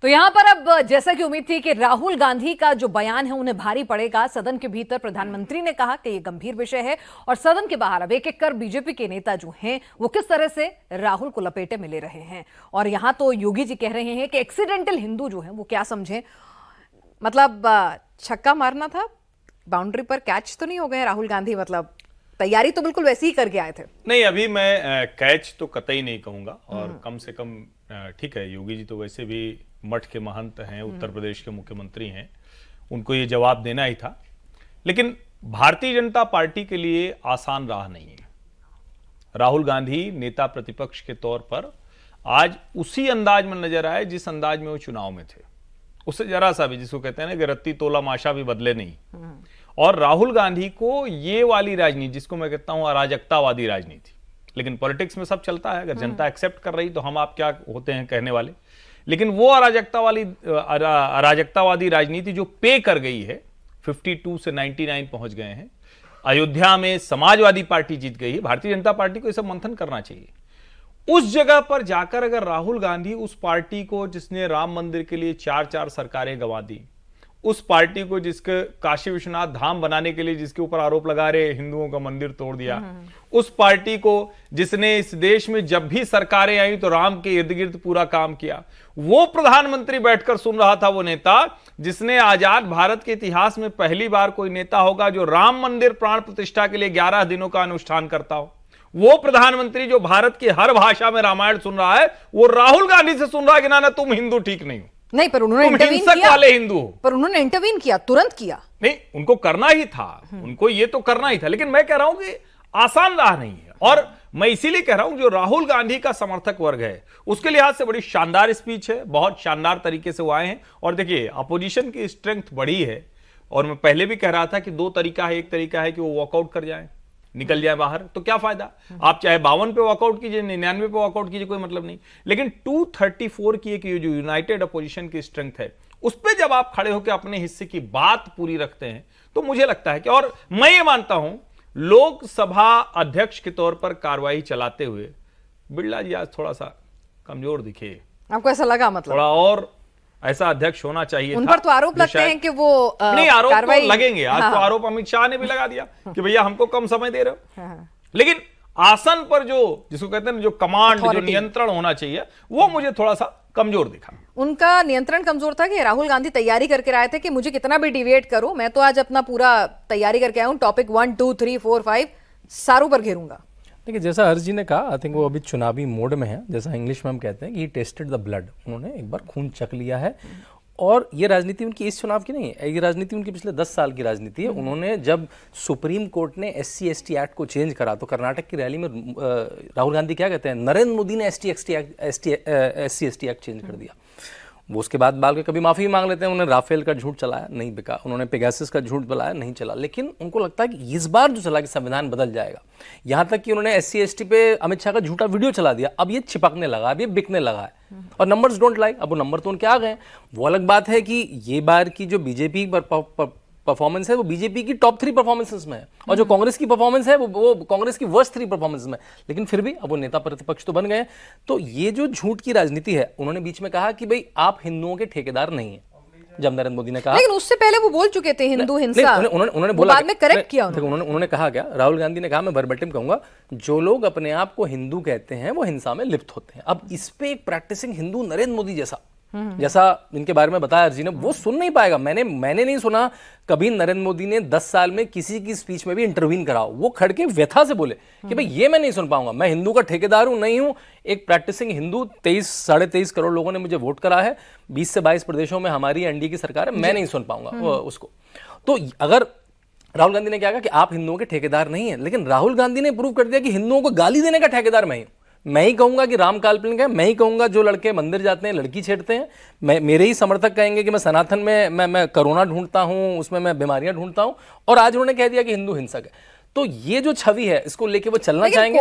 तो यहां पर अब जैसा कि उम्मीद थी कि राहुल गांधी का जो बयान है उन्हें भारी पड़ेगा। सदन के भीतर प्रधानमंत्री ने कहा कि यह गंभीर विषय है और सदन के बाहर अब एक एक कर बीजेपी के नेता जो हैं वो किस तरह से राहुल को लपेटे में ले रहे हैं। और यहां तो योगी जी कह रहे हैं कि एक्सीडेंटल हिंदू जो है वो क्या समझे, मतलब छक्का मारना था, बाउंड्री पर कैच तो नहीं हो गए राहुल गांधी, मतलब तैयारी तो बिल्कुल वैसे ही करके आए थे। नहीं, अभी मैं कैच तो कतई नहीं कहूंगा। और कम से कम ठीक है, योगी जी तो वैसे भी मठ के महंत हैं, उत्तर प्रदेश के मुख्यमंत्री हैं, उनको ये जवाब देना ही था। लेकिन भारतीय जनता पार्टी के लिए आसान राह नहीं है। राहुल गांधी नेता प्रतिपक्ष के तौर पर आज उसी अंदाज में नजर आए जिस अंदाज में वो चुनाव में थे, उससे जरा सा भी, जिसको कहते हैं ना कि रत्ती तोला माशा भी बदले नहीं। और राहुल गांधी को ये वाली राजनीति, जिसको मैं कहता हूं अराजकतावादी राजनीति, लेकिन पॉलिटिक्स में सब चलता है, अगर जनता एक्सेप्ट कर रही तो हम आप क्या होते हैं कहने वाले। लेकिन वो अराजकतावादी राजनीति जो पे कर गई है, 52 से 99 पहुंच गए हैं, अयोध्या में समाजवादी पार्टी जीत गई है, भारतीय जनता पार्टी को ये सब मंथन करना चाहिए। उस जगह पर जाकर अगर राहुल गांधी उस पार्टी को जिसने राम मंदिर के लिए 4-4 सरकारें गंवा दी, उस पार्टी को जिसके काशी विश्वनाथ धाम बनाने के लिए जिसके ऊपर आरोप लगा रहे हिंदुओं का मंदिर तोड़ दिया, उस पार्टी को जिसने इस देश में जब भी सरकारें आई तो राम के इर्द गिर्द पूरा काम किया, वो प्रधानमंत्री बैठकर सुन रहा था, वो नेता जिसने आजाद भारत के इतिहास में पहली बार कोई नेता होगा जो राम मंदिर प्राण प्रतिष्ठा के लिए 11 दिनों का अनुष्ठान करता हो, वो प्रधानमंत्री जो भारत की हर भाषा में रामायण सुन रहा है, वो राहुल गांधी से सुन रहा है कि ना तुम हिंदू ठीक नहीं हो, नहीं, पर उन्होंने इंटरवीन किया, वाले हिंदू हो। पर उन्होंने इंटरवीन किया, तुरंत किया। नहीं, उनको करना ही था, उनको ये तो करना ही था। लेकिन मैं कह रहा हूं कि आसान राह नहीं है। और मैं इसीलिए कह रहा हूं जो राहुल गांधी का समर्थक वर्ग है उसके लिहाज से बड़ी शानदार स्पीच है, बहुत शानदार तरीके से वो आए हैं। और देखिए, अपोजिशन की स्ट्रेंथ बड़ी है। और मैं पहले भी कह रहा था कि 2 तरीका है। एक तरीका है कि वो वॉकआउट कर जाए, निकल जाए बाहर, तो क्या फायदा, आप चाहे 52 पे वॉकआउट कीजिए, 99 पे वॉकआउट कीजिए, कोई मतलब नहीं। लेकिन 234 की एक जो यूनाइटेड अपोजिशन की स्ट्रेंथ है, उस पे जब आप खड़े होकर अपने हिस्से की बात पूरी रखते हैं तो मुझे लगता है कि, और मैं ये मानता हूं लोकसभा अध्यक्ष के तौर पर कार्रवाई चलाते हुए बिरला जी आज थोड़ा सा कमजोर दिखे। आपको ऐसा लगा? मतलब थोड़ा और ऐसा अध्यक्ष होना चाहिए। उन पर तो आरोप लगते हैं कि वो नहीं, आरोप तो लगेंगे। आज तो आरोप अमित शाह ने भी लगा दिया कि भैया हमको कम समय दे रहे हो। लेकिन आसन पर जो, जिसको कहते हैं जो कमांड, जो नियंत्रण होना चाहिए, वो मुझे थोड़ा सा कमजोर दिखा। उनका नियंत्रण कमजोर था कि राहुल गांधी तैयारी करके आए थे कि मुझे कितना भी डिविएट करो, मैं तो आज अपना पूरा तैयारी करके आया हूं, टॉपिक 1 2 3 4 5 सारों पर घेरूंगा। देखिए, जैसा हर्ष जी ने कहा, आई थिंक वो अभी चुनावी मोड में है। जैसा इंग्लिश में हम कहते हैं कि ही टेस्टेड द ब्लड, उन्होंने एक बार खून चख लिया है। और ये राजनीति उनकी इस चुनाव की नहीं है, ये राजनीति उनकी पिछले 10 साल की राजनीति है। उन्होंने जब सुप्रीम कोर्ट ने SC/ST एक्ट को चेंज करा तो कर्नाटक की रैली में राहुल गांधी क्या कहते हैं, नरेंद्र मोदी ने SC/ST एक्ट चेंज कर दिया। वो उसके बाद बाल के कभी माफी मांग लेते हैं। उन्होंने राफेल का झूठ चलाया, नहीं बिका। उन्होंने पेगासस का झूठ बुलाया, नहीं चला। लेकिन उनको लगता है कि इस बार जो चला कि संविधान बदल जाएगा। यहां तक कि उन्होंने SC/ST पे अमित शाह का झूठा वीडियो चला दिया। अब ये छिपकने लगा, अब ये बिकने लगा है। और नंबर्स डोंट लाइक, अब वो नंबर तो उनके आ गए। वो अलग बात है कि ये बार की जो बीजेपी परफॉर्मेंस है वो बीजेपी की टॉप 3 परफॉर्मेंसेस में है, और जो कांग्रेस की परफॉर्मेंस है वो कांग्रेस की वर्स्ट 3 परफॉर्मेंस में। लेकिन फिर भी अब वो नेता प्रतिपक्ष तो बन गए। तो ये जो झूठ की राजनीति है, उन्होंने बीच में कहा कि भाई आप हिंदुओं के ठेकेदार नहीं है, जब नरेंद्र मोदी ने कहा। लेकिन उससे पहले वो बोल चुके थे हिंदू हिंसा, उन्होंने बोला, बाद में करेक्ट किया उन्होंने कहा क्या, राहुल गांधी ने कहा, मैं वर्बेटिम कहूंगा, जो लोग अपने आप को हिंदू कहते हैं वो हिंसा में लिप्त होते हैं। अब इस पे एक प्रैक्टिसिंग हिंदू नरेंद्र मोदी जैसा इनके बारे में बताया अर्जी ने, वो सुन नहीं पाएगा। मैंने नहीं सुना कभी नरेंद्र मोदी ने 10 साल में किसी की स्पीच में भी इंटरवीन कराओ। वो खड़के व्यथा से बोले कि भाई ये मैं नहीं सुन पाऊंगा, मैं हिंदू का ठेकेदार हूं, नहीं हूं, एक प्रैक्टिसिंग हिंदू। 23-23.5 करोड़ लोगों ने मुझे वोट करा है, 20 से 22 प्रदेशों में हमारी एनडीए की सरकार है, मैं नहीं सुन पाऊंगा उसको। तो अगर राहुल गांधी ने क्या कहा कि आप हिंदुओं के ठेकेदार नहीं है, लेकिन राहुल गांधी ने प्रूव कर दिया कि हिंदुओं को गाली देने का ठेकेदार मैं ही हूं। मैं ही कहूंगा कि राम काल्पनिक है, मैं ही कहूंगा जो लड़के मंदिर जाते हैं लड़की छेड़ते हैं, मेरे ही समर्थक कहेंगे कि मैं सनातन में मैं कोरोना ढूंढता हूं, उसमें मैं बीमारियां ढूंढता हूं। और आज उन्होंने कह दिया कि हिंदू हिंसक है। तो ये जो छवि है इसको लेके वो चलना चाहेंगे।